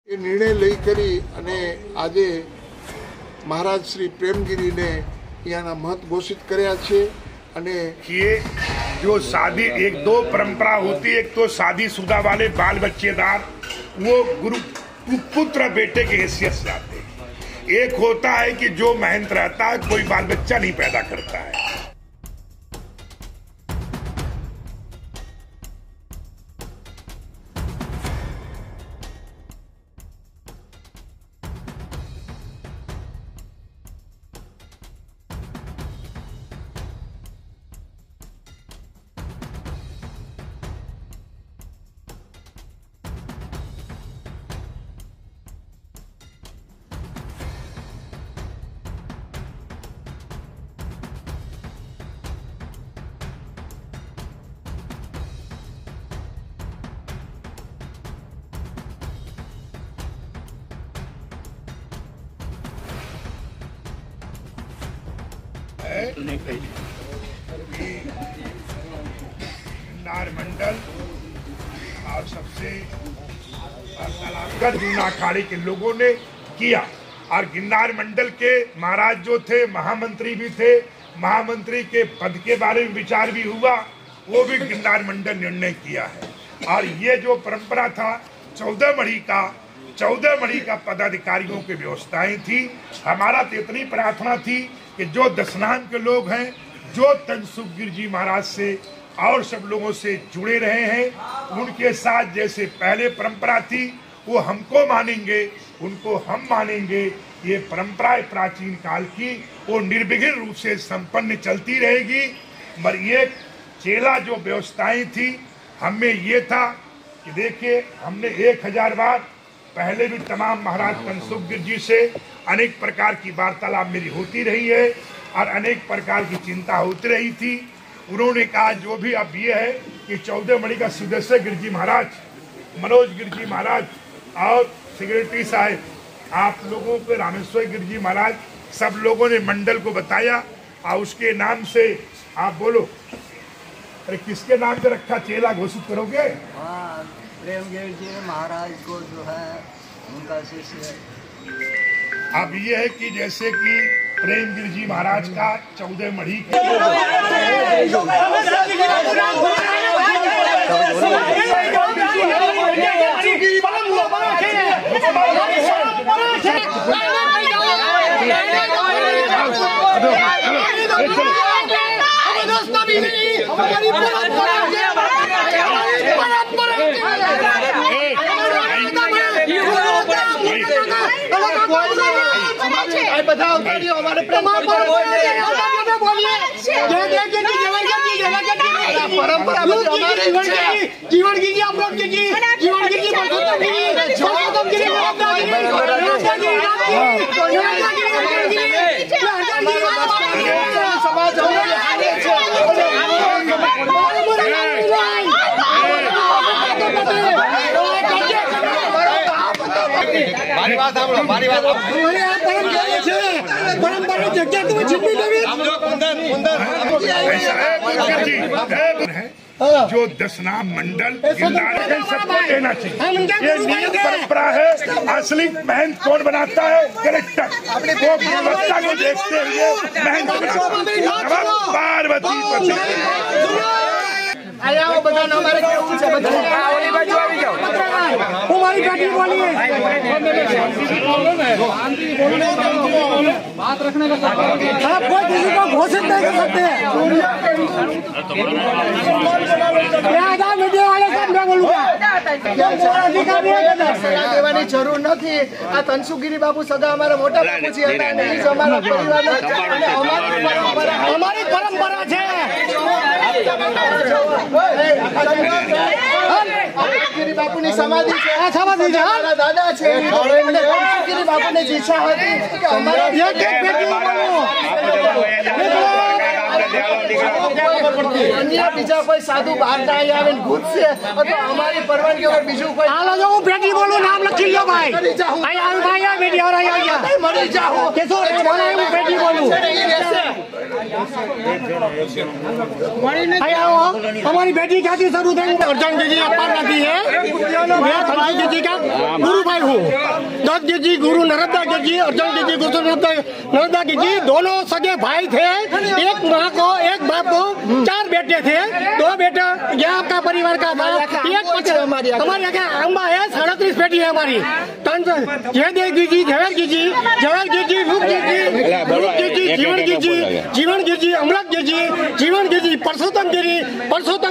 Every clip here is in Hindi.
એ નિર્ણય લઈ કરી અને આજે મહારાજ શ્રી પ્રેમગીરીને અહીંયાના महत घोषित કર્યા છે। અને ये जो शादी एक दो परंपरा होती है, एक तो शादीशुदा वाले बाल बच्चेदार वो गुरु पुत्र बेटे के हैसियत से आते हैं। एक होता है कि जो महंत रहता है कोई बाल बच्चा नहीं पैदा करता है। गिरनार मंडल और सबसे जूना अखाड़े के लोगों ने किया और गिरनार मंडल के महाराज जो थे महामंत्री भी थे, महामंत्री के पद के बारे में विचार भी हुआ, वो भी गिरनार मंडल निर्णय किया है। और ये जो परंपरा था 14 मणि का पदाधिकारियों की व्यवस्थाएं थी। हमारा तो इतनी प्रार्थना थी कि जो दशनाम के लोग हैं, जो तनसुख गिर जी महाराज से और सब लोगों से जुड़े रहे हैं, उनके साथ जैसे पहले परंपरा थी वो हमको मानेंगे, उनको हम मानेंगे। ये परंपरा प्राचीन काल की वो निर्विघ्न रूप से संपन्न चलती रहेगी। मगर ये चेला जो व्यवस्थाएं थी, हमें ये था कि देखिए हमने 1000 बार पहले भी तमाम महाराज तनसुख गिर जी से अनेक प्रकार की वार्तालाप मेरी होती रही है और अनेक प्रकार की चिंता होती रही थी। उन्होंने कहा जो भी अब ये है कि 14 मणि का सदस्य गिर जी महाराज, मनोज गिर जी महाराज और सेक्रेटरी साहब, आप लोगों को रामेश्वर गिर जी महाराज, सब लोगों ने मंडल को बताया और उसके नाम से आप बोलो, अरे किसके नाम से रखा चेला घोषित करोगे? प्रेमगिरी जी महाराज को जो है उनका शिष्य। अब ये है कि जैसे कि प्रेमगिरी जी महाराज का 14 मणि बताओ हमारे परंपरा जीवन की जो दशनाम मंडल सबको देना चाहिए। ये नियम परंपरा है। असली महंत कौन बनाता है? कलेक्टर। वो गुणवत्ता को देखते हुए महंत बनाता है। पार्वती पति हमारे बात रखने का आप कोई किसी को घोषित नहीं कर सकते। मीडिया वाले सब मैं बोलूँगा देवानी જરૂર નથી। આ તનસુખગીરી બાપુ સદા અમારા મોટા બાપુજી હતા અને એ જ અમારા પરિવારનો અમારી પરંપરા છે। गिरी बापू ने समाधि છે, આ સમાધિ છે, મારા દાદા છે અને તનસુખગીરી બાપુ ને ઈચ્છા હતી કે અમારા એક એક બેટી अन्य बीजा कोई साधु बाहर ना आवे घूससे तो हमारी परवानगी वगर बीजू कोई हालो जो हूं बेटी बोलू नाम लखी लो भाई आई आई भाई बेटी और आई मरी जाओ केसो बोले हूं बेटी बोलू हमारी बेटी क्या थी शुरू से अर्जुन जी पार्वती है। मैं धनसुख जी का गुरु भाई हूँ। दत्त जी गुरु नर्मदा जी, अर्जुन जी गुरु नर्मदा जी दोनों सगे भाई थे। एक माँ को एक बाप को 4 बेटे थे, 2 बेटा यहाँ का परिवार का था। एक हमारे यहाँ अम्बा है, 37 बेटी है हमारी। जयदेव जी, जवाहर जी, रूप जी, जीवन गिरी, अमृत गिरी, जीवन गिरी, परसोत्तम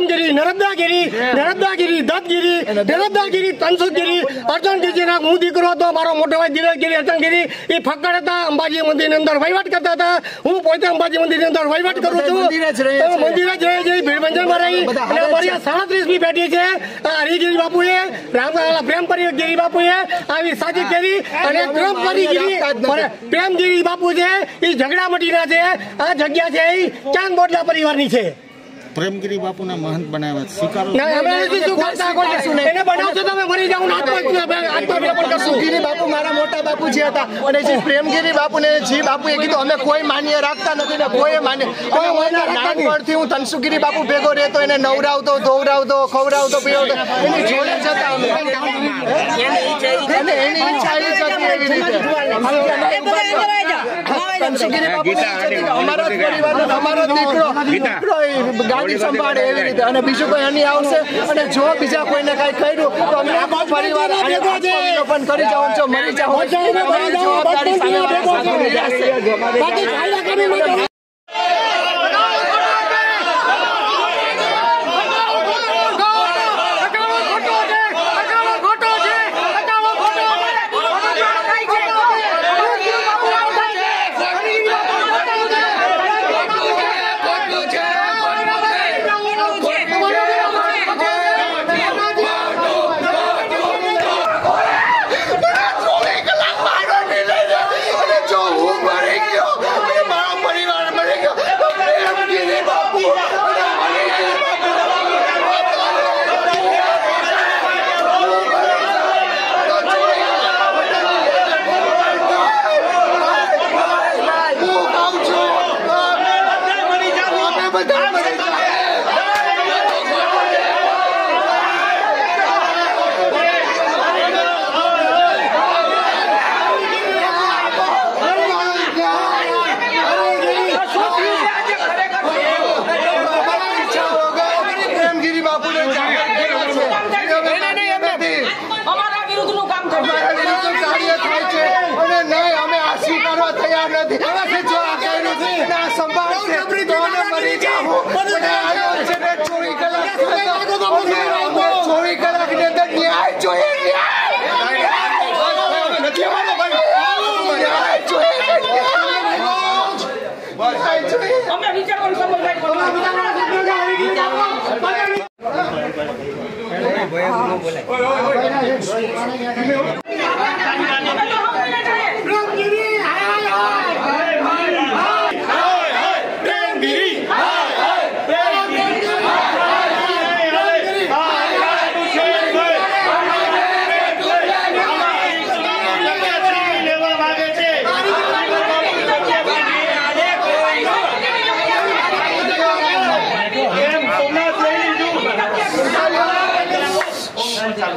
गिरी, नर्मदा गिरी, दत्त गिरी, तनसुख गिरी, अर्जुन गिरी ना हूँ दीकरो तो मारो मोटो भाई धीरज गिरी, अर्जुन गिरी ये फक्कड़ था। अंबाजी मंदिर अंदर वहीवट करता था। हूँ पोते अंबाजी मंदिर अंदर वहीवट करूँ छू। मंदिर ज रहे जय भीड़भंजन में रही। हमारी 37 बेटी है। हरिगिरी बापू है, प्रेमपरी गिरी बापू है, આવી સાજી કેરી અને પ્રેમપરી गिरी પ્રેમગીરી બાપુ છે એ ઝઘડા મટીના છે। આ જગ્યા છે એ ચાંદ બોટલા પરિવારની છે। પ્રેમગીરી બાપુને મહંત બનાવ્યા સ્વીકારો એને બનાવશો તો અમે મરી જાઉં આત્મવિલોપન કરશું। गिरी बापू मारा मोटा बापू जी था और जी प्रेमगिरी बापू ने जी बापू ए कीधुं अमे कोई मान्य राखता नथी ने कोई मान्य कोई नानपणथी हूँ तनसुखगिरी बापू भेगो रहेतो एने नवरावतो धोवरावतो खवरावतो पीवरावतो एनी जोड़े जता एनी ઈચ્છા એ જતી એવી રીતે तनसुखगिरी बापू અમારો પરિવારનો અમારો દીકરો ગાડી સંભાળે એવી રીતે અને બીજું કોઈ અન્ય આવશે અને જો બીજા કોઈને કાઈ કર્યું તો અમે પરિવાર આત્મવિલોપન કરી જાવ છો મરી જાવ જવાબદારી સામે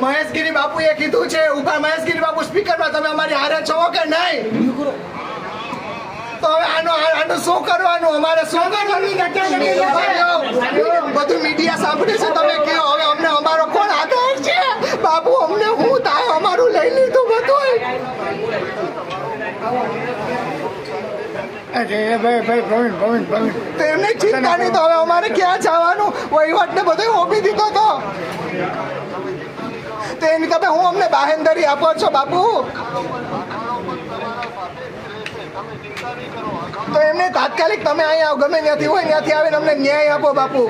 મહેશગીરી બાપુ એ કીધું છે ઉભા મહેશગીરી બાપુ સ્પીકર માં તમે અમારી હારે છો કે નહીં તો હવે આનું શું કરવાનું અમારે શું કરવાનું બધું મીડિયા સાંભળે છે તમે કહો હવે અમને અમારો કોણ આધાર છે બાપુ અમને હું થાય અમારું લઈ લીધું બધું તેમને ચિંતા નહીં તો હવે અમારે ક્યાં જવાનું વહીવટ ને બધું ઓપી દીધો તો તેની તમે હું અમને બાહેંધરી આપો છો બાપુ તો એમને તાત્કાલિક તમે અહીંયા ગમે ત્યાંથી હોય ત્યાંથી આવીને અમને ન્યાય આપો બાપુ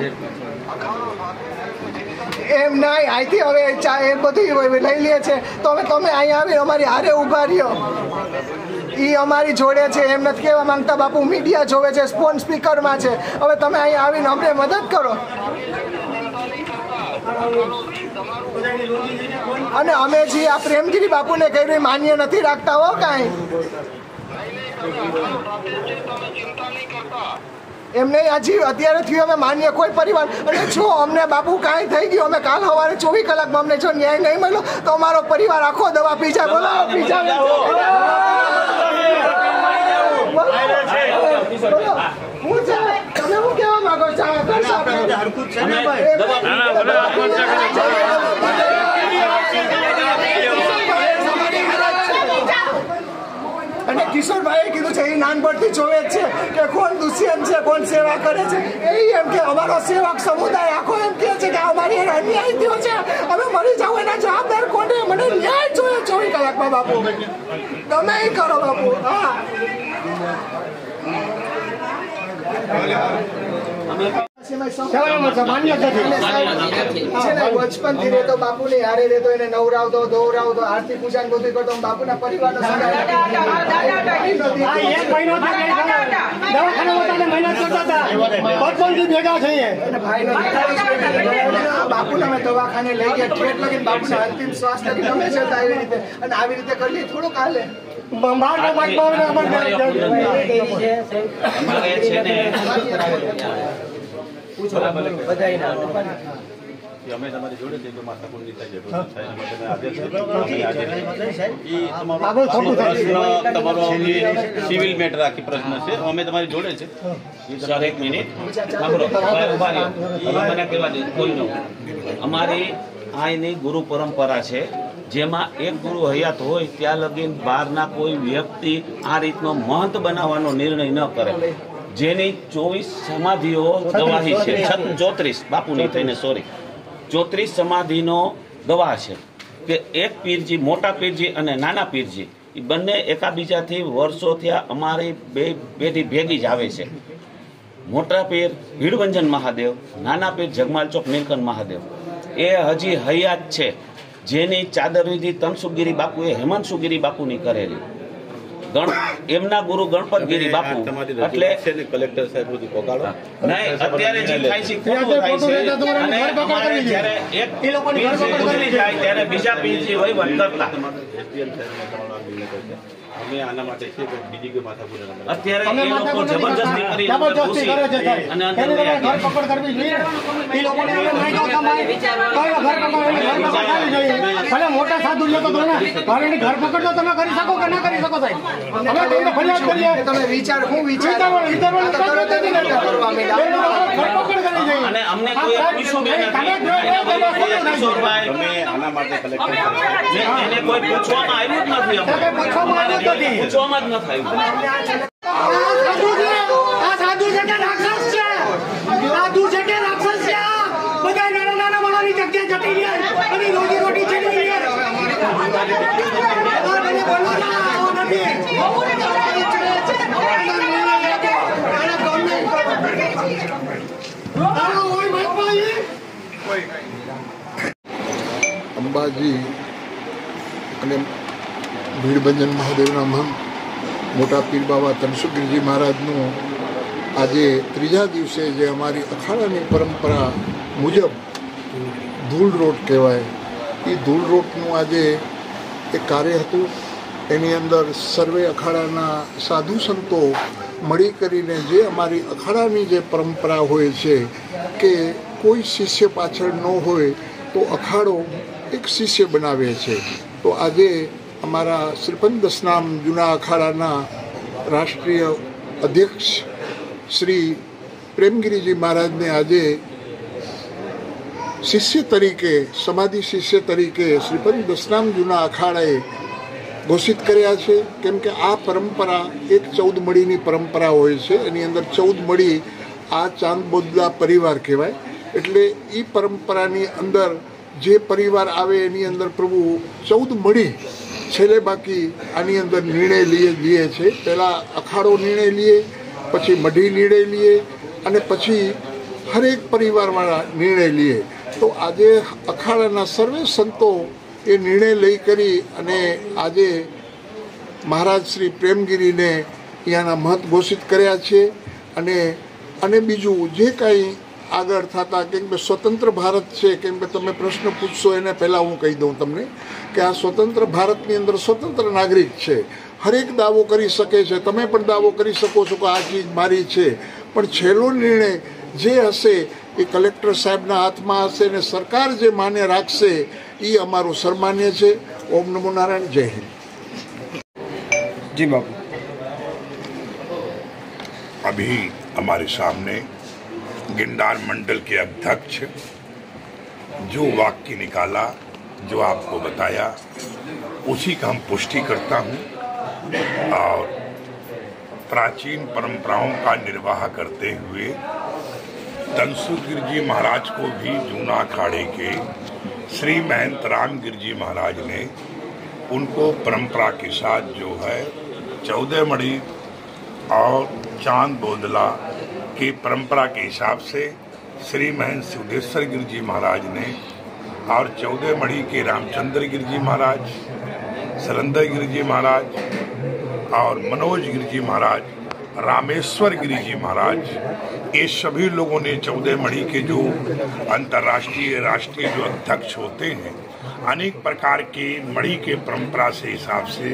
એમ નહીં અહીંથી હવે એ બધું લઈ લે છે તો હવે તમે અહીંયા આવીને અમારી હારે ઉભા રહ્યો એ અમારી જોડે છે એમ નથી કહેવા માંગતા બાપુ મીડિયા જોવે છે ફોન સ્પીકરમાં છે હવે તમે અહીંયા આવીને અમને મદદ કરો અને અમે જે આ પ્રેમગીરી બાપુને કહ્યું માન્ય નથી રાખતા હો કાંઈ એમને હજી અત્યારે થયું અમે માન્ય કોઈ પરિવાર અને જો અમને બાપુ કાંઈ થઈ ગયું અમે કાલ સવારે 24 કલાકમાં અમને જો ન્યાય નહીં મળ્યો તો અમારો પરિવાર આખો દવા પી જાય. બોલો હું છે તમે શું કહેવા માંગો છો? અને કિશોરભાઈએ કીધું છે એ નાનપણથી જોવે જ છે કે કોણ દુષ્યંત છે કોણ સેવા કરે છે. એ એમ કે અમારો સેવક સમુદાય આખો એમ કહે છે કે અમારી એને અન્યાય થયો છે અમે મરી જાવ એના જવાબદાર કોને? મને ન્યાય જોઈએ 24 કલાકમાં બાપુ. તમે એ કરો બાપુ. હા બચપનથી રહેતો બાપુને હારે રહેતો એને નવરાવતો ધોવરાવતો આરતી પૂજા બધું કરતો બાપુના પરિવારનો બાપુને અમે દવાખાને લઈ ગયા ઠેઠ લગીને બાપુના અંતિમ શ્વાસ લગીને અમે જતા આવી રીતે અને આવી રીતે કરીએ થોડુંક હાલે. અમે તમારી જોડે છે તો માથાકૂટની થાય તમારો સિવિલ મેટર આખી પ્રશ્ન છે અમે તમારી જોડે છે. સર એક મિનિટ મને કહેવા દે કોઈ ન અમારી આની ગુરુ પરંપરા છે જેમાં એક ગુરુ હયાત હોય ત્યાં લગીન બહારના કોઈ વ્યક્તિ આ રીતનો મહંત બનાવવાનો નિર્ણય ન કરે. જેની 24 સમાધિઓ ગવાહી છે 34 બાપુની થઈને 34 સમાધિનો ગવાહ છે કે એક પીરજી મોટા પીરજી અને નાના પીરજી એ બંને એકાબીજાથી વર્ષોથી અમારી બે પેઢી ભેગી જ આવે છે. મોટા પીર ભીડભંજન મહાદેવ, નાના પીર જગમાલ ચોક નીલકંઠ મહાદેવ એ હજી હયાત છે. જેની ચાદર વિધિ તનસુખગીરી બાપુએ હેમંતસુગીરી બાપુની કરેલી. એમના ગુરુ ગણપતગીરી બાપુ એટલે કલેક્ટર સાહેબ સુધી પહોંચાડો નહીં અત્યારે જે થાય છે ખોટું થાય છે અને અમારે જ્યારે એક પીરજી ગુજરી જાય ત્યારે બીજા પીરજી વહીવટ કરતા અમે આના માટે છે કે બીજી કોઈ માથાકૂટ અત્યારે એ લોકો જબરજસ્તી કરી અને અંદર ધરપકડ કરવી જોઈએ. એ લોકોને ભલે મોટા સાધુ લો તો ઘરની ધરપકડ તો તમે કરી શકો કે ના કરી શકો સાહેબ? અમે તમને ફરિયાદ કરીએ તમે વિચાર હું વિચાર અને અમને કોઈ પૂછ્યું બી નથી. અમે આના માટે કલેક્ટર એને કોઈ પૂછવામાં આવ્યું જ નથી. પૂછવામાં જ નથી આવ્યું. આ સાધુ છે કે રાક્ષસ છે? સાધુ છે કે રાક્ષસ છે? બધા નાના નાના માણસની જગ્યાએ જતી રહ્યા અને રોજી રોટી ચડી રહી અંબાજી અને ભીડભંજન મહાદેવના મહંત મોટા પીર બાબા તનસુખગીરજી મહારાજનું આજે ત્રીજા દિવસે જે અમારી અખાડાની પરંપરા મુજબ ધૂળ રોટ કહેવાય એ ધૂળ રોટનું આજે એક કાર્ય હતું. એની અંદર સર્વે અખાડાના સાધુ સંતો મળી કરીને જે અમારી અખાડાની જે પરંપરા હોય છે કે કોઈ શિષ્ય પાછળ ન હોય તો અખાડો એક શિષ્ય બનાવે છે. તો આજે અમારા શ્રીપંચ દસનામ જૂના અખાડાના રાષ્ટ્રીય અધ્યક્ષ શ્રી પ્રેમગીરીજી મહારાજને આજે શિષ્ય તરીકે સમાધિ શિષ્ય તરીકે શ્રીપંચ દસનામ જૂના અખાડાએ ઘોષિત કર્યા છે. કેમ કે આ પરંપરા એક 14 મડીની પરંપરા હોય છે. એની અંદર 14 મડી આ ચાંદબોદલા પરિવાર કહેવાય. એટલે એ પરંપરાની અંદર જે પરિવાર આવે એની અંદર પ્રભુ 14 મડી છેલ્લે બાકી આની અંદર નિર્ણય લઈએ છે. પહેલાં અખાડો નિર્ણય લઈએ, પછી મઢી નિર્ણય લઈએ અને પછી હરેક પરિવારવાળા નિર્ણય લઈએ. તો આજે અખાડાના સર્વે સંતો એ નિર્ણય લઈ કરી અને આજે મહારાજ શ્રી પ્રેમગીરીને અહીંયાના મહંત ઘોષિત કર્યા છે. અને બીજું જે કાંઈ આગળ થતા કેમ કે સ્વતંત્ર ભારત છે, કેમ કે તમે પ્રશ્ન પૂછશો એને પહેલાં હું કહી દઉં તમને કે આ સ્વતંત્ર ભારતની અંદર સ્વતંત્ર નાગરિક છે. હરેક દાવો કરી શકે છે. તમે પણ દાવો કરી શકો છો કે આ ચીજ મારી છે. પણ છેલ્લો નિર્ણય જે હશે એ કલેક્ટર સાહેબના હાથમાં હશે અને સરકાર જે માન્ય રાખશે એ અમારું સન્માન્ય છે. ઓમ નમો નારાયણ. જય હિન્દ. जी बाबू, अभी हमारे सामने गिरनार मंडल के अध्यक्ष जो वाक्य निकाला, जो आपको बताया, उसी का हम पुष्टि करता हूँ और प्राचीन परंपराओं का निर्वाह करते हुए तनसुखगिर जी महाराज को भी जूना अखाड़े के श्री महंत रामगिर जी महाराज ने उनको परंपरा के साथ जो है 14 मणि और चांद बोदला की परंपरा के हिसाब से श्री महंत सिद्धेश्वर गिर जी महाराज ने और 14 मणि के रामचंद्र गिर जी महाराज, सरंदर गिर जी महाराज और मनोज गिर जी महाराज, रामेश्वर गिरी जी महाराज, ये सभी लोगों ने 14 मणि के जो अंतर्राष्ट्रीय राष्ट्रीय जो अध्यक्ष होते हैं अनेक प्रकार के मणि के परंपरा से हिसाब से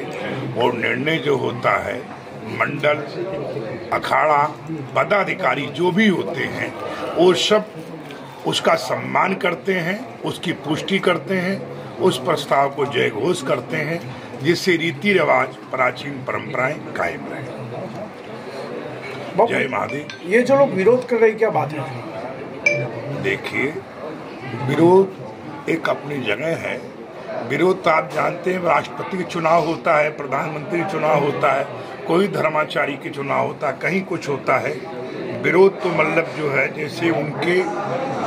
और निर्णय जो होता है मंडल अखाड़ा पदाधिकारी जो भी होते हैं वो सब उसका सम्मान करते हैं, उसकी पुष्टि करते हैं, उस प्रस्ताव को जय घोष करते हैं जिससे रीति रिवाज प्राचीन परंपराएं कायम रहे. जय महादेव. ये जो लोग विरोध कर रहे क्या बात है? देखिए, विरोध एक अपनी जगह है. विरोध तो आप जानते हैं, राष्ट्रपति का चुनाव होता है, प्रधानमंत्री चुनाव होता है, कोई धर्माचारी के चुनाव होता है, कहीं कुछ होता है. विरोध तो मतलब जो है जैसे उनके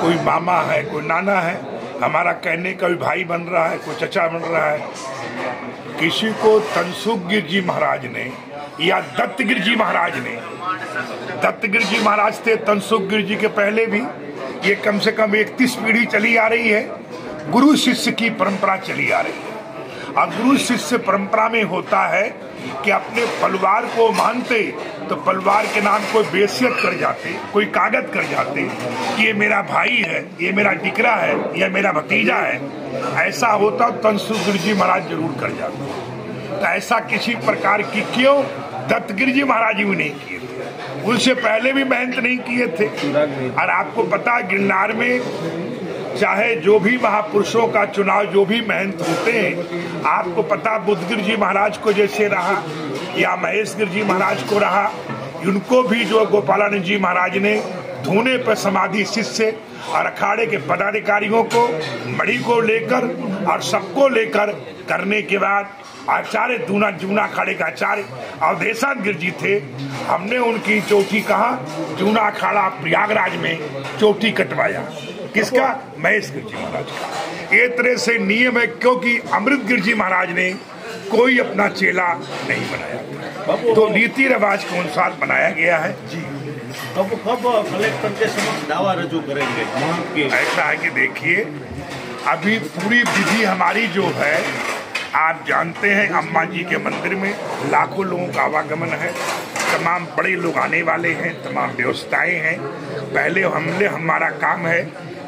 कोई मामा है, कोई नाना है, हमारा कहने का भी भाई बन रहा है, कोई चचा बन रहा है. किसी को तनसुखगिर जी महाराज ने या दत्तगिर जी महाराज ने, दत्तगिर जी महाराज थे तनसुखगिर जी के पहले भी, ये कम से कम 31 पीढ़ी चली आ रही है. गुरु शिष्य की परंपरा चली आ रही है और गुरु शिष्य परंपरा में होता है कि अपने परिवार को मानते तो परिवार के नाम कोई बेइज्जत कर जाते, कोई कागज कर जाते कि ये मेरा भाई है, ये मेरा डिकरा है, ये मेरा भतीजा है. ऐसा होता तनसुखगिर जी महाराज जरूर कर जाते. तो ऐसा किसी प्रकार की क्यों दत्तगिर जी महाराज भी नहीं किए थे, उनसे पहले भी महंत नहीं किए थे. और आपको पता गिरनार में चाहे जो भी महापुरुषों का चुनाव जो भी महंत होते हैं, आपको पता बुद्धगिर जी महाराज को जैसे रहा या महेश गिर जी महाराज को रहा, उनको भी जो गोपालानंद जी महाराज ने धूने पर समाधि शिष्य और अखाड़े के पदाधिकारियों को मणि को लेकर और सबको लेकर करने के बाद आचार्य जूना अखाड़े का आचार्य अवधेशान गिर जी थे. हमने उनकी चोटी कहा जूना अखाड़ा प्रयागराज में चोटी कटवाया. किसका? महेश गिर जी महाराज का. ये तरह से नियम है क्योंकि अमृत गिर जी महाराज ने कोई अपना चेला नहीं बनाया, तो रीति रिवाज के अनुसार बनाया गया है. जी कब कलेक्टर के समक्ष दावा रजू करेंगे? ऐसा है कि देखिए, अभी पूरी विधि हमारी जो है आप जानते हैं, अम्मा जी के मंदिर में लाखों लोगों का आवागमन है, तमाम बड़े लोग आने वाले हैं, तमाम व्यवस्थाएं हैं. पहले हमारा काम है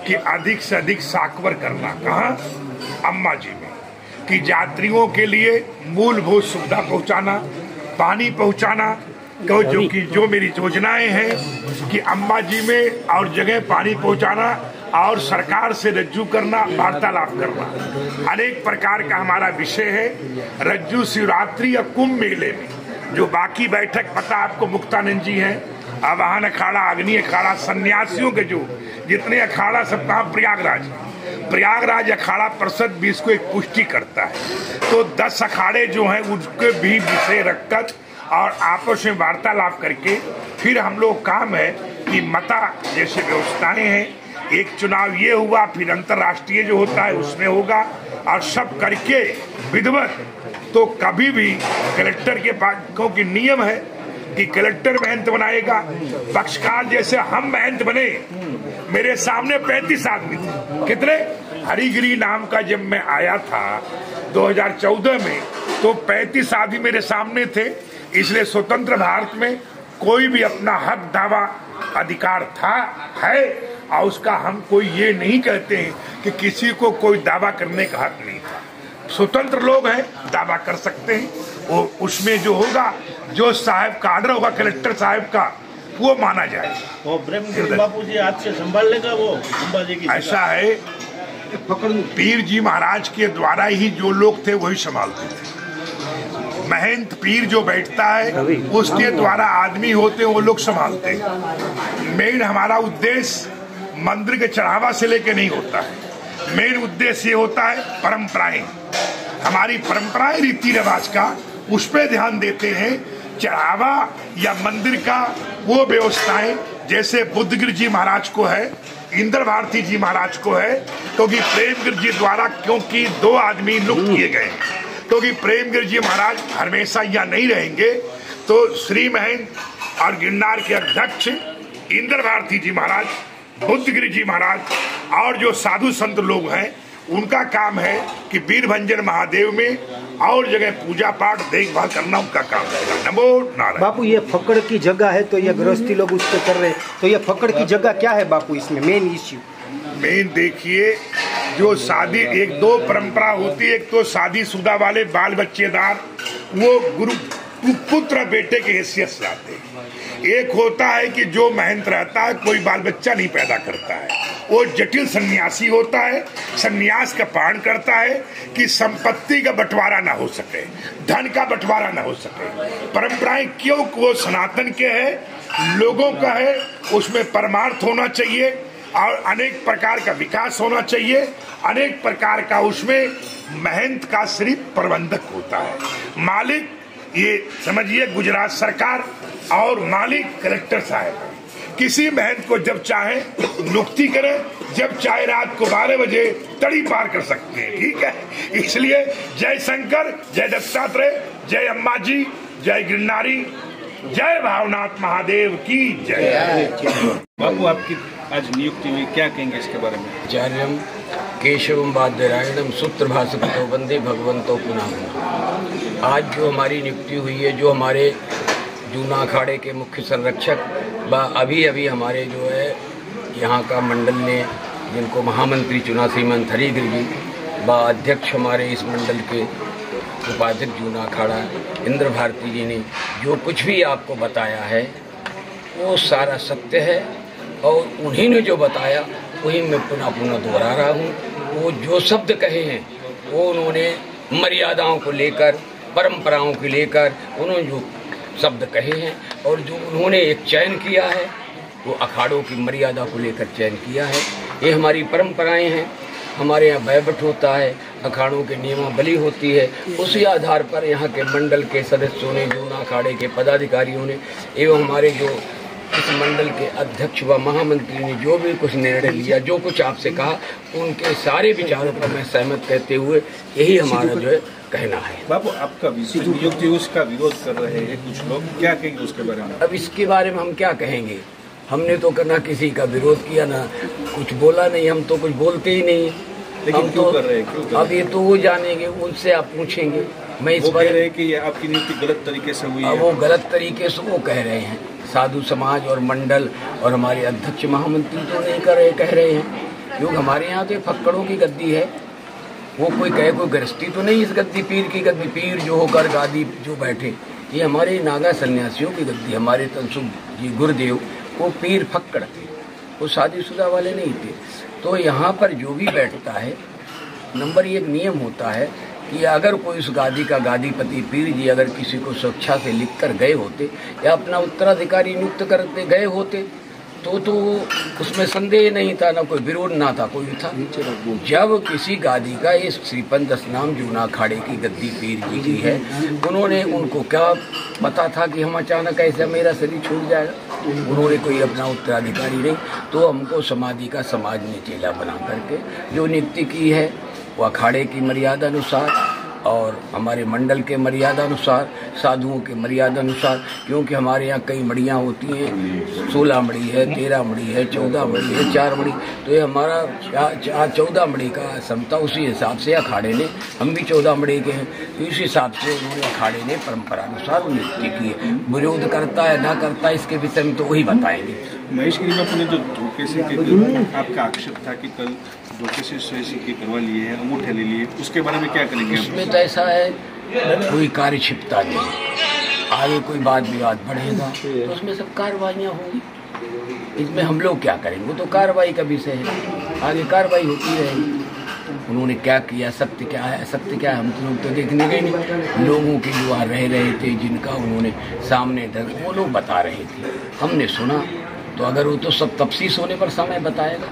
कि अधिक से अधिक साकवर करना. कहाँ? अम्मा जी में, कि यात्रियों के लिए मूलभूत सुविधा पहुंचाना, पानी पहुंचाना. जो मेरी योजनाएं हैं कि अम्मा जी में और जगह पानी पहुंचाना और सरकार से रज्जू करना, वार्तालाप करना, अनेक प्रकार का हमारा विषय है. रज्जू शिवरात्रि या कुंभ मेले में जो बाकी बैठक पता आपको मुक्तानंद जी हैं, आवाहन अखाड़ा, अग्नि अखाड़ा, सन्यासियों के जो जितने अखाड़ा सब कहाँ? प्रयागराज अखाड़ा परिषद भी इसको एक पुष्टि करता है. तो 10 अखाड़े जो हैं उसके भी विषय रखकर और आपस में वार्तालाप करके फिर हम लोग काम है कि मता जैसे व्यवस्थाएं हैं, एक चुनाव ये हुआ, फिर अंतर्राष्ट्रीय जो होता है उसमें होगा और सब करके विधिवत. तो कभी भी कलेक्टर के पास, क्योंकि नियम है कि कलेक्टर महंत बनाएगा, पक्षकार जैसे हम महंत बने, मेरे सामने 35 आदमी थे. कितने? हरिगिरी नाम का जब मैं आया था 2014 में तो 35 आदमी मेरे सामने थे. इसलिए स्वतंत्र भारत में कोई भी अपना हक दावा अधिकार था है और उसका हम कोई ये नहीं कहते हैं कि किसी को कोई दावा करने का हक नहीं था. स्वतंत्र लोग हैं, दावा कर सकते हैं. वो उसमें जो होगा, जो साहब का आर्डर होगा कलेक्टर साहब का, वो माना जाएगा। वो ब्रह्मगिरी बापू जी आज से संभाल लेगा वो अंबाजी की? ऐसा है, पीर जी महाराज के द्वारा ही जो लोग थे वही संभालते थे। महंत पीर जो बैठता है उसके द्वारा आदमी होते हैं वो लोग संभालते हैं। मेन हमारा उद्देश्य मंदिर के चढ़ावा से लेके नहीं होता है, मेन उद्देश्य ये होता है परंपराएं, हमारी परंपराएं रीति रिवाज का, उस पर ध्यान देते हैं। चढ़ावा या मंदिर का वो व्यवस्थाएं जैसे बुद्धगिरी जी महाराज को है, इंद्र भारती जी महाराज को है, क्योंकि प्रेमगिरी जी द्वारा क्योंकि 2 आदमी लुप्त किए गए, क्योंकि प्रेमगिरी जी महाराज हमेशा यहाँ नहीं रहेंगे, तो श्री महंत और गिरनार के अध्यक्ष इंद्र भारती जी महाराज, बुद्धगिरी जी महाराज और जो साधु संत लोग हैं उनका काम है कि वीरभंजन महादेव में और जगह पूजा पाठ देखभाल करना उनका काम है। नमो नारायण। बापू ये फकड़ की जगह है तो ये गृहस्थी लोग उस पर कर रहे हैं, तो ये फकड़ की जगह क्या है बापू इसमें मेन इश्यू? मेन देखिए, जो शादी 1-2 परंपरा होती है, एक तो शादीशुदा वाले बाल बच्चेदार वो गुरु पुत्र बेटे के हैसियत से आते हैं। एक होता है कि जो महंत रहता है कोई बाल बच्चा नहीं पैदा करता है, वो जटिल सन्यासी होता है, सन्यास का पालन करता है कि संपत्ति का बंटवारा ना हो सके, धन का बंटवारा ना हो सके। परंपराएं क्यों? वो सनातन के है, लोगों का है, उसमें परमार्थ होना चाहिए और अनेक प्रकार का विकास होना चाहिए, अनेक प्रकार का उसमें महंत का सिर्फ प्रबंधक होता है। मालिक ये समझिए गुजरात सरकार और मालिक कलेक्टर साहब। किसी महंत को जब चाहे नियुक्ति करें, जब चाहे रात को 12 बजे तड़ी पार कर सकते हैं, ठीक है। इसलिए जय शंकर, जय दत्तात्रेय, जय अम्बाजी, जय गिरनारी, जय भावनाथ महादेव की जय। बापू आपकी आज नियुक्ति हुई, क्या कहेंगे इसके बारे में? आचार्यम केशवम वाद्यरायणम सूत्रभाषितो वंदे भगवंतो पुनः। आज जो हमारी नियुक्ति हुई है, जो हमारे जूना अखाड़े के मुख्य संरक्षक व अभी हमारे जो है यहाँ का मंडल ने जिनको महामंत्री चुना श्रीमंत हरिगिरी जी व अध्यक्ष हमारे इस मंडल के उपाध्यक्ष जूना अखाड़ा इंद्र भारती जी ने जो कुछ भी आपको बताया है वो सारा सत्य है, और उन्हीं ने जो बताया वही मैं पुनः दोहरा रहा हूँ। वो जो शब्द कहे हैं वो उन्होंने मर्यादाओं को लेकर, परंपराओं को लेकर उन्होंने जो शब्द कहे हैं और जो उन्होंने एक चयन किया है वो अखाड़ों की मर्यादा को लेकर चयन किया है। ये हमारी परंपराएं हैं, हमारे यहाँ बैठक होता है, अखाड़ों के नियमावली होती है, उसी आधार पर यहाँ के मंडल के सदस्यों ने, जूना अखाड़े के पदाधिकारियों ने एवं हमारे जो इस मंडल के अध्यक्ष व महामंत्री ने जो भी कुछ निर्णय लिया, जो कुछ आपसे कहा, उनके सारे विचारों पर मैं सहमत कहते हुए यही हमारा जो है कहना है। बाबू आपका नियुक्ति उसका विरोध कर रहे हैं कुछ लोग, क्या कहेंगे उसके बारे में? अब इसके बारे में हम क्या कहेंगे? हमने तो ना किसी का विरोध किया, ना कुछ बोला, नहीं, हम तो कुछ बोलते ही नहीं। लेकिन क्यों कर रहे हैं? क्यों कर अब ये तो वो जानेंगे, उनसे आप पूछेंगे। मैं इस बारे रहे कि ये आपकी नियुक्ति गलत तरीके से हुई है। वो गलत तरीके से वो कह रहे हैं, साधु समाज और मंडल और हमारे अध्यक्ष महामंत्री तो नहीं कह रहे हैं, क्योंकि हमारे यहाँ तो फक्कड़ों की गद्दी है। वो कोई कहे कोई गृहस्थी तो नहीं, इस गद्दी पीर की गद्दी, पीर जो होकर गादी जो बैठे, ये हमारे नागा सन्यासियों की गद्दी। हमारे तनसुख जी गुरुदेव वो पीर फक्कड़ थे, वो शादीशुदा वाले नहीं थे। तो यहाँ पर जो भी बैठता है, नंबर 1 नियम होता है कि अगर कोई उस गादी का गादीपति पीर जी अगर किसी को स्वेच्छा से लिख कर गए होते या अपना उत्तराधिकारी नियुक्त करते गए होते तो उसमें संदेह नहीं था, ना कोई विरोध ना था, कोई था। जब किसी गादी का ये श्रीपंथ नाम जूना अखाड़े की गद्दी पीर जी की है, उन्होंने उनको क्या पता था कि हम अचानक ऐसे मेरा शरीर छूट जाएगा? उन्होंने कोई अपना उत्तराधिकारी नहीं, तो हमको समाधि का समाज ने चेला बना करके जो नियुक्ति की है वो अखाड़े की मर्यादा अनुसार और हमारे मंडल के मर्यादा अनुसार, साधुओं के मर्यादा अनुसार, क्योंकि हमारे यहाँ कई मड़ियाँ होती हैं, 16 मड़ी है, 13 मड़ी है, 14 मड़ी है, 4 मड़ी, तो ये हमारा 14 मड़ी का समता, उसी हिसाब से अखाड़े ने, हम भी 14 मड़ी के हैं, तो इस हिसाब से उन्होंने अखाड़े ने परंपरा अनुसार नियुक्ति की है। विरोध करता है ना करता है इसके विषय में तो वही बताएंगे। महेश गिरी बापू ने जो धोखे से आपका आक्षेप था कि कल धोखे से सिक्के करवा लिए हैं, अंगूठे ले लिए, उसके बारे में क्या करेंगे? उसमें तो ऐसा है कोई कार्य छिपता नहीं, आगे कोई वाद विवाद बढ़ेगा तो उसमें सब कार्रवाइयाँ होंगी। इसमें हम लोग क्या करेंगे, वो तो कार्रवाई का विषय है, आगे कार्रवाई होती रहेगी। उन्होंने क्या किया, सत्य क्या है, असत्य क्या है, हम तो लोग तो देखने गए नहीं। लोगों के जो वहाँ रह रहे थे, जिनका उन्होंने सामने वो लोग बता रहे थे, हमने सुना। तो अगर वो तो सब तफसीस होने पर समय बताएगा।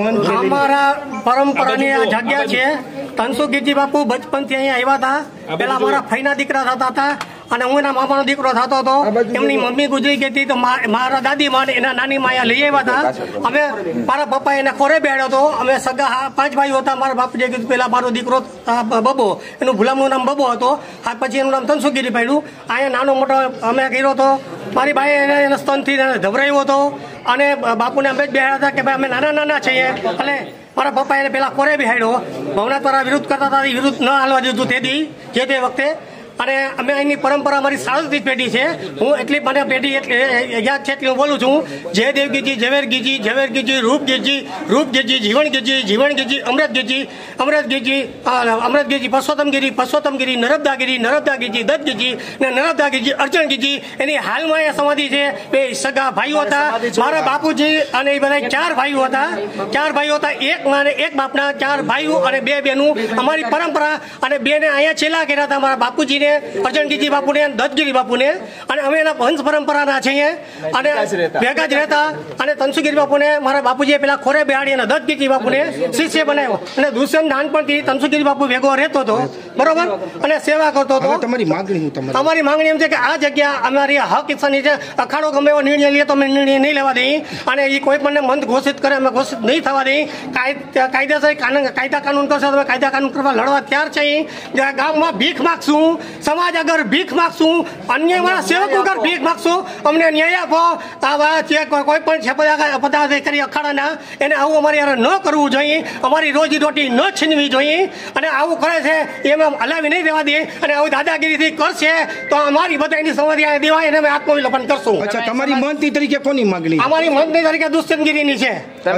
અમારા પરંપરાની આ જગ્યા છે। ધનસુખગીરજી બાપુ બચપનથી અહીંયા આવ્યા હતા। પેલા મારા ફઈના દીકરા થતા હતા અને હું એના મામાનો દીકરો થતો હતો। એમની મમ્મી ગુજરી ગઈ હતી તો મારા દાદી માં એના નાની માં અહીંયા લઈ આવ્યા હતા। અમે મારા પપ્પા એને ખોરે બેહાડ્યો હતો। અમે સગા 5 ભાઈઓ હતા। મારા બાપુજીએ કીધું પેલા મારો દીકરો બબો, એનું ગુલામનું નામ બબો હતો। પછી એનું નામ ધનસુખગીરી પાડ્યું। અહીંયા નાનો મોટો અમે કર્યો હતો। મારી બાઈએ એને સ્તનથી ધવરાવ્યો હતો અને બાપુને અમે જ બેહાડ્યા હતા કે ભાઈ અમે નાના નાના છીએ। એટલે મારા પપ્પા એને પેલા કોરે બેહાડ્યો। ભવનાથ દ્વારા વિરોધ કરતા હતા, વિરોધ ન હાલવા દીધું તેથી જે તે વખતે। અને અમે અહીંની પરંપરા અમારી 37 પેઢી છે। હું એટલી મને પેઢી યાદ છે એટલી હું બોલું છું। જયદેવગીરજી, ઝવેરગીરજી, ઝવેરગીરજી, રૂપગીરજી, જીવણગીરજી, અમૃતગીરજી, પરસોત્તમગીરી, નર્મદાગીરજી, દત્તગીરજી ને નર્મદાગીરજી, અર્જણગીરજી, એની હાલમાં એ સમાધિ છે। બે સગા ભાઈઓ હતા મારા બાપુજી અને એ બધા 4 ભાઈઓ હતા। 4 ભાઈઓ હતા, એક માં અને એક બાપના 4 ભાઈઓ અને 2 બહેનો। અમારી પરંપરા અને બેને અહીંયા છેલ્લા કર્યા હતા મારા બાપુજીને, અર્જણગીરજી બાપુને, દત્તગીરી બાપુને। અને અમે એના વંશ પરંપરાના છીએ અને ભેગા જ રહેતા। અને ધનસુખગીરી બાપુને મારા બાપુજીએ પેલા ખોરે બેહાડી અને દત્તગીરજી બાપુને શિષ્ય બનાવ્યો। અને દુષ્યંત નાનપણથી ધનસુખગીરી બાપુ ભેગો રહેતો હતો, બરોબર, અને સેવા કરતો હતો। તમારી માંગણી એમ છે કે આ જગ્યા અમારી હક ઈચ્છાની છે। અખાડો ગમે એવો નિર્ણય લે તો અમે નિર્ણય નહીં લેવા દઈએ અને એ કોઈ પણ મંદ ઘોષિત કરે અમે ઘોષિત નહીં થવા દઈએ। કાયદેસર કાયદા કાનૂન કરશે તો કાયદા કાનૂન કરવા લડવા તૈયાર છીએ। ગામમાં ભીખ માગશું, સમાજ અગર ભીખ માગશું, અન્ય મારા સેવકો અગર ભીખ માગશું, અમને ન્યાય આપો। આવા જે કોઈ પણ છે પદાધિકારી અખાડાના એને આવું અમારે યાર ન કરવું જોઈએ। અમારી રોજી રોટી ન છીનવી જોઈએ અને આવું કરે છે એમ હલાવી નહીં રહેવા દઈએ। અને આવું દાદાગીરીથી કરશે તો અમારી બધા એની સમાધિ દેવાય એને અમે આત્મવિલોપન કરશું। અચ્છા, તમારી મંત્રી તરીકે કોની માંગણી? અમારી મંત્રી તરીકે દુષ્યંતગીરીની છે। તો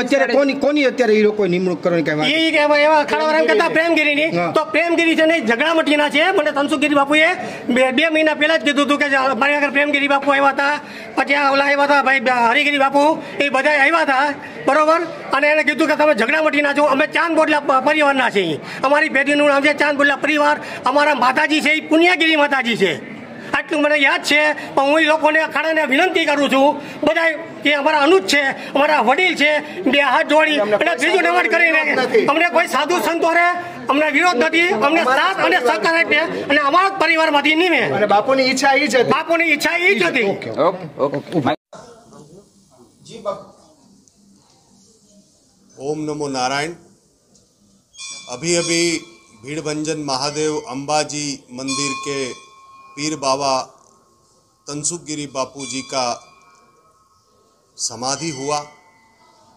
અત્યારે કોની અત્યારે એ લોકો નિમણૂક કરવાની કઈ વાત? એ એવા અખાડાવાળા એમ કહેતા પ્રેમગીરીની, તો પ્રેમગીરી છે ને ઝઘડામટીના છે। મને ધનસુખગીરી બાપુએ 2 મહિના પહેલા જ કીધું હતું કે મારી આગળ પ્રેમગીરી બાપુ આવ્યા હતા, પછી ઓલા આવ્યા હતા ભાઈ હરિગીરી બાપુ, એ બધા આવ્યા હતા, બરોબર। અને એને કીધું કે તમે ઝઘડામટીના છો, અમે ચાંદ બોડલા પરિવારના છીએ। અમારી પેઢીનું નામ છે ચાંદ બોડલા પરિવાર। અમારા માતાજી છે એ પુણ્યગીરી માતાજી છે, આટલું મને યાદ છે। પણ હું એ લોકોને અખાડાને વિનંતી કરું છું બધા કે અમારા અનુજ છે, અમારા વડીલ છે, 2 હાથ જોડી અને ત્રીજું નમન કરીને અમને કોઈ સાધુ સંતોરે અમને વિરોધ નથી, અમને સાથ અને સહકાર આપે અને અમારા પરિવારમાંથી નીમે। અને બાપુની ઈચ્છા એ જ હતી, બાપુની ઈચ્છા એ જ હતી। ओम नमो नारायण। अभी अभी भीड़भंजन महादेव अंबाजी मंदिर के पीर बाबा धनसुखगिरी बापू जी का समाधि हुआ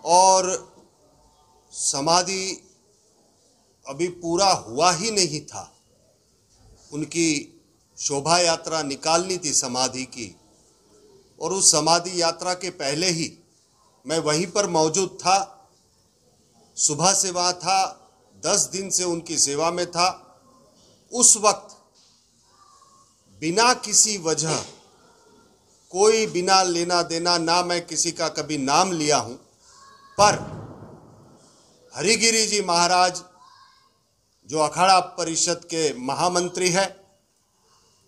और समाधि अभी पूरा हुआ ही नहीं था। उनकी शोभा यात्रा निकालनी थी समाधि की और उस समाधि यात्रा के पहले ही मैं वहीं पर मौजूद था। सुबह से वहाँ था, 10 दिन से उनकी सेवा में था। उस वक्त बिना किसी वजह, कोई बिना लेना देना, ना मैं किसी का कभी नाम लिया हूँ, पर हरिगिरी जी महाराज जो अखाड़ा परिषद के महामंत्री है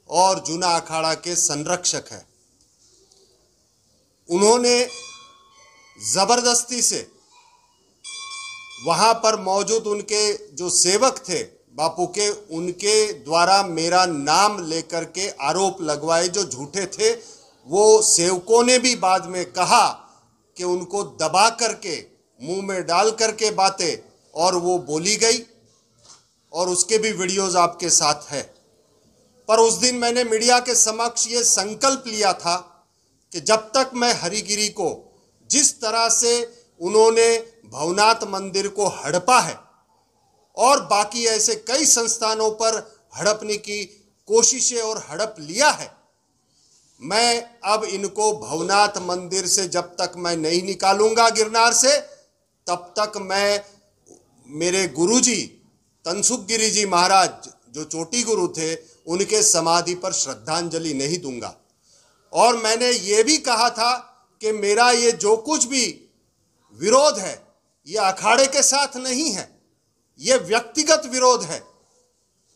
और जूना अखाड़ा के संरक्षक है, उन्होंने जबरदस्ती से वहाँ पर मौजूद उनके जो सेवक थे बापू के, उनके द्वारा मेरा नाम लेकर के आरोप लगवाए जो झूठे थे। वो सेवकों ने भी बाद में कहा कि उनको दबा करके मुंह में डाल करके बातें और वो बोली गई और उसके भी वीडियोस आपके साथ है। पर उस दिन मैंने मीडिया के समक्ष ये संकल्प लिया था कि जब तक मैं हरिगिरी को जिस तरह से उन्होंने भवनाथ मंदिर को हड़पा है और बाकी ऐसे कई संस्थानों पर हड़पने की कोशिशें और हड़प लिया है, मैं अब इनको भवनाथ मंदिर से जब तक मैं नहीं निकालूंगा गिरनार से, तब तक मैं मेरे गुरुजी धनसुखगिरी जी महाराज जो चोटी गुरु थे उनके समाधि पर श्रद्धांजलि नहीं दूंगा। और मैंने ये भी कहा था कि मेरा ये जो कुछ भी विरोध है ये अखाड़े के साथ नहीं है, ये व्यक्तिगत विरोध है।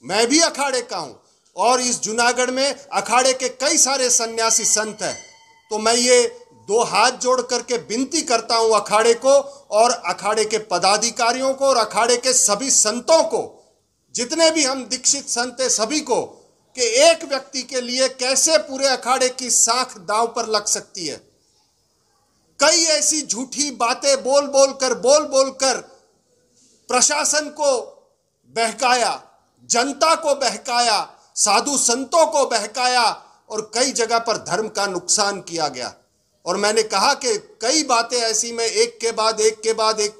मैं भी अखाड़े का हूं और इस जूनागढ़ में अखाड़े के कई सारे सन्यासी संत हैं। तो मैं ये दो हाथ जोड़ करके विनती करता हूं अखाड़े को और अखाड़े के पदाधिकारियों को और अखाड़े के सभी संतों को, जितने भी हम दीक्षित संत हैं सभी को, कि एक व्यक्ति के लिए कैसे पूरे अखाड़े की साख दांव पर लग सकती है। कई ऐसी झूठी बातें बोल बोल कर प्रशासन को बहकाया, जनता को बहकाया, साधु संतों को बहकाया और कई जगह पर धर्म का नुकसान किया गया। और मैंने कहा कि कई बातें ऐसी मैं एक के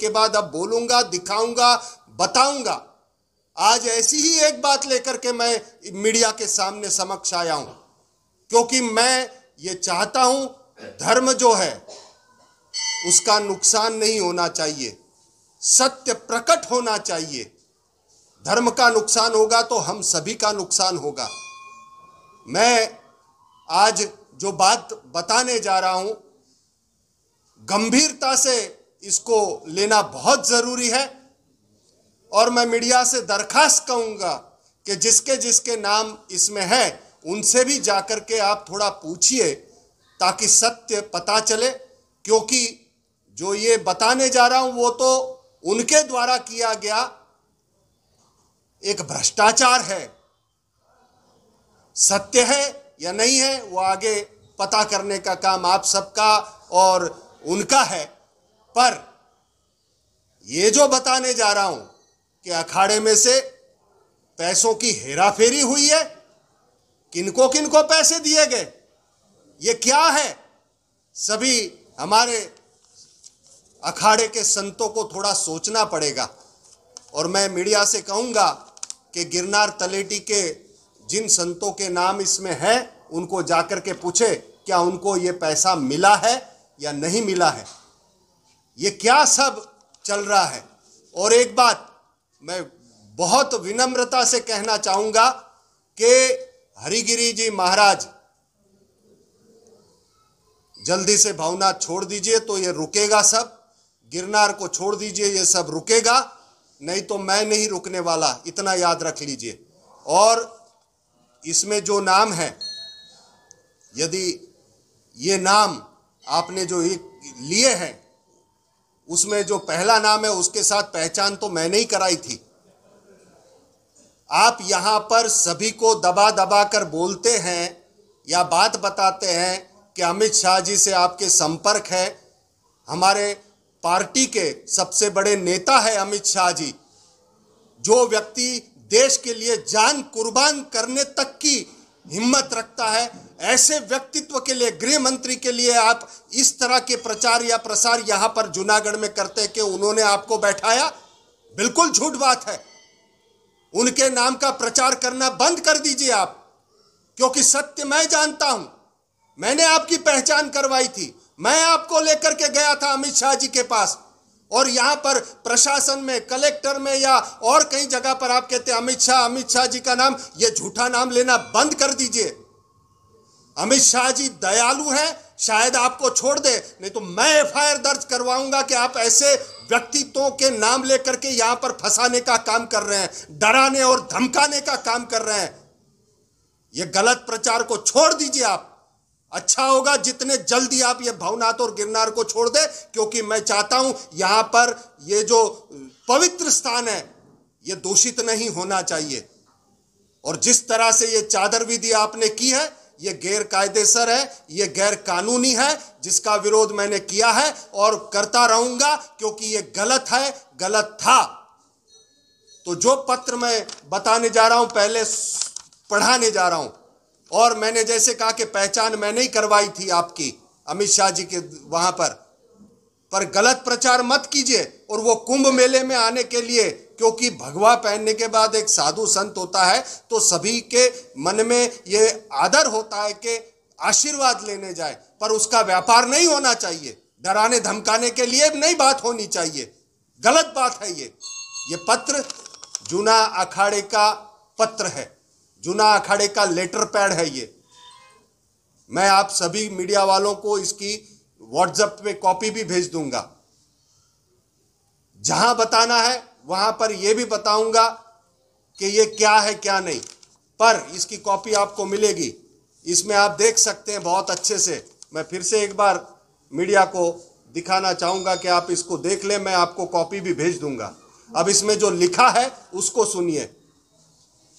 बाद अब बोलूंगा, दिखाऊंगा, बताऊंगा। आज ऐसी ही एक बात लेकर के मैं मीडिया के सामने समक्ष आया हूं, क्योंकि मैं ये चाहता हूं धर्म जो है उसका नुकसान नहीं होना चाहिए, सत्य प्रकट होना चाहिए। धर्म का नुकसान होगा तो हम सभी का नुकसान होगा। मैं आज जो बात बताने जा रहा हूं गंभीरता से इसको लेना बहुत जरूरी है और मैं मीडिया से दरखास्त करूंगा कि जिसके जिसके नाम इसमें है उनसे भी जाकर के आप थोड़ा पूछिए ताकि सत्य पता चले, क्योंकि जो ये बताने जा रहा हूं वो तो उनके द्वारा किया गया एक भ्रष्टाचार है। सत्य है या नहीं है वो आगे पता करने का काम आप सबका और उनका है। पर ये जो बताने जा रहा हूं कि अखाड़े में से पैसों की हेराफेरी हुई है, किनको किनको पैसे दिए गए, ये क्या है, सभी हमारे अखाड़े के संतों को थोड़ा सोचना पड़ेगा। और मैं मीडिया से कहूंगा कि गिरनार तलेटी के जिन संतों के नाम इसमें है उनको जाकर के पूछे क्या उनको ये पैसा मिला है या नहीं मिला है, ये क्या सब चल रहा है। और एक बात मैं बहुत विनम्रता से कहना चाहूंगा कि हरिगिरी जी महाराज जल्दी से भवनाथ छोड़ दीजिए तो ये रुकेगा सब, गिरनार को छोड़ दीजिए ये सब रुकेगा, नहीं तो मैं नहीं रुकने वाला, इतना याद रख लीजिए। और इसमें जो नाम है, यदि ये नाम आपने जो लिए हैं उसमें जो पहला नाम है उसके साथ पहचान तो मैंने ही कराई थी। आप यहां पर सभी को दबा दबा कर बोलते हैं या बात बताते हैं कि अमित शाह जी से आपके संपर्क है। हमारे पार्टी के सबसे बड़े नेता है अमित शाह जी, जो व्यक्ति देश के लिए जान कुर्बान करने तक की हिम्मत रखता है, ऐसे व्यक्तित्व के लिए, गृह मंत्री के लिए आप इस तरह के प्रचार या प्रसार यहां पर जूनागढ़ में करते कि उन्होंने आपको बैठाया, बिल्कुल झूठ बात है। उनके नाम का प्रचार करना बंद कर दीजिए आप, क्योंकि सत्य मैं जानता हूं। मैंने आपकी पहचान करवाई थी, मैं आपको लेकर के गया था अमित शाह जी के पास, और यहां पर प्रशासन में, कलेक्टर में या और कई जगह पर आप कहते हैं अमित शाह जी का नाम, ये झूठा नाम लेना बंद कर दीजिए। अमित शाह जी दयालु हैं, शायद आपको छोड़ दे, नहीं तो मैं एफआईआर दर्ज करवाऊंगा कि आप ऐसे व्यक्तित्वों के नाम लेकर के यहां पर फंसाने का काम कर रहे हैं, डराने और धमकाने का काम कर रहे हैं। यह गलत प्रचार को छोड़ दीजिए आप। अच्छा होगा जितने जल्दी आप ये भवनाथ और गिरनार को छोड़ दे, क्योंकि मैं चाहता हूं यहां पर ये जो पवित्र स्थान है ये दूषित नहीं होना चाहिए। और जिस तरह से ये चादर विधि आपने की है ये गैर कायदेसर है, ये गैर कानूनी है, जिसका विरोध मैंने किया है और करता रहूंगा, क्योंकि ये गलत है, गलत था। तो जो पत्र मैं बताने जा रहा हूं पहले पढ़ाने जा रहा हूं, और मैंने जैसे कहा कि पहचान मैंने ही करवाई थी आपकी अमित शाह जी के वहां पर गलत प्रचार मत कीजिए। और वो कुंभ मेले में आने के लिए, क्योंकि भगवा पहनने के बाद एक साधु संत होता है तो सभी के मन में ये आदर होता है कि आशीर्वाद लेने जाए, पर उसका व्यापार नहीं होना चाहिए, डराने धमकाने के लिए नहीं बात होनी चाहिए, गलत बात है। ये पत्र जूना अखाड़े का पत्र है, जूना अखाड़े का लेटर पैड है ये। मैं आप सभी मीडिया वालों को इसकी व्हाट्सएप पे कॉपी भी भेज दूंगा। जहां बताना है वहां पर यह भी बताऊंगा कि ये क्या है क्या नहीं, पर इसकी कॉपी आपको मिलेगी। इसमें आप देख सकते हैं बहुत अच्छे से। मैं फिर से एक बार मीडिया को दिखाना चाहूंगा कि आप इसको देख लें। मैं आपको कॉपी भी भेज दूंगा। अब इसमें जो लिखा है उसको सुनिए।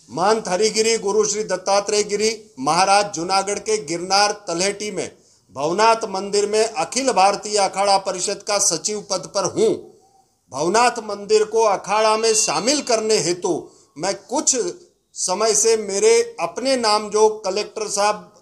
महंत हरिगिरी गुरु श्री दत्तात्रेय गिरी महाराज जूनागढ़ के गिरनार तलहटी में भवनाथ मंदिर में अखिल भारतीय अखाड़ा परिषद का सचिव पद पर हूं। भवनाथ मंदिर को अखाड़ा में शामिल करने हेतु मैं कुछ समय से मेरे अपने नाम जो कलेक्टर साहब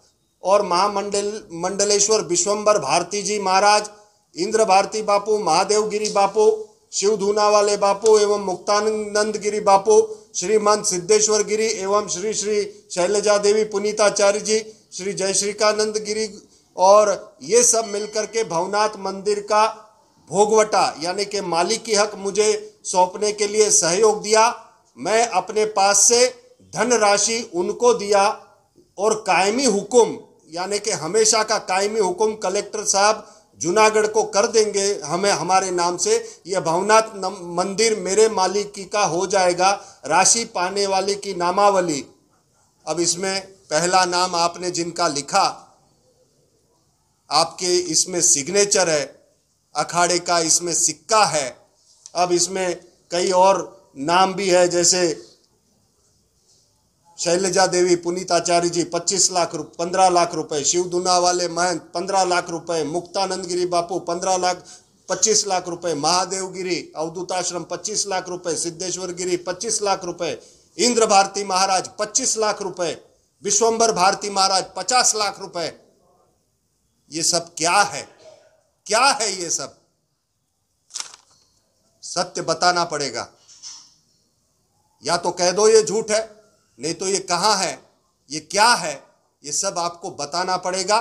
और मंडलेश्वर विश्वंबर भारती जी महाराज, इंद्र भारती बापू, महादेव गिरी बापू, शिव धूना वाले बापू एवं मुक्तानंद गिरी बापू, श्रीमंत सिद्धेश्वर गिरी एवं श्री श्री शैलजा देवी पुनीताचार्य जी, श्री जयश्रीकानंद गिरी, और ये सब मिलकर के भवनाथ मंदिर का भोगवटा यानी कि मालिकी हक मुझे सौंपने के लिए सहयोग दिया। मैं अपने पास से धनराशि उनको दिया और कायमी हुक्म यानी कि हमेशा का कायमी हुक्म कलेक्टर साहब जूनागढ़ को कर देंगे हमें हमारे नाम से। यह भवनाथ मंदिर मेरे मालिकी का हो जाएगा। राशि पाने वाले की नामावली। अब इसमें पहला नाम आपने जिनका लिखा, आपके इसमें सिग्नेचर है, अखाड़े का इसमें सिक्का है। अब इसमें कई और नाम भी है, जैसे शैलजा देवी पुनीताचार्य जी 15 लाख रुपए, शिव धूना वाले महंत 15 लाख रुपए, मुक्तानंद गिरी बापू 25 लाख रुपए, महादेव गिरी अवधूताश्रम 25 लाख रुपए, सिद्धेश्वर गिरी 25 लाख रुपए, इंद्र भारती महाराज 25 लाख रुपए, विश्वंबर भारती महाराज 50 लाख रुपए। ये सब क्या है? क्या है ये सब? सत्य बताना पड़ेगा। या तो कह दो ये झूठ है, नहीं तो ये कहां है, ये क्या है, ये सब आपको बताना पड़ेगा।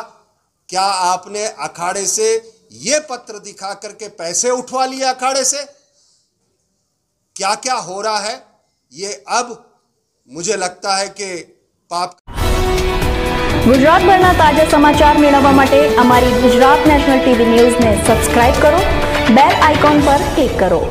क्या आपने अखाड़े से ये पत्र दिखा करके पैसे उठवा लिए अखाड़े से? क्या क्या हो रहा है ये अब मुझे लगता है कि पाप। ગુજરાતભરના તાજા સમાચાર મેળવવા માટે અમારી ગુજરાત નેશનલ ટીવી ન્યૂઝને સબસ્ક્રાઇબ કરો, બેલ આઇકોન પર ક્લિક કરો।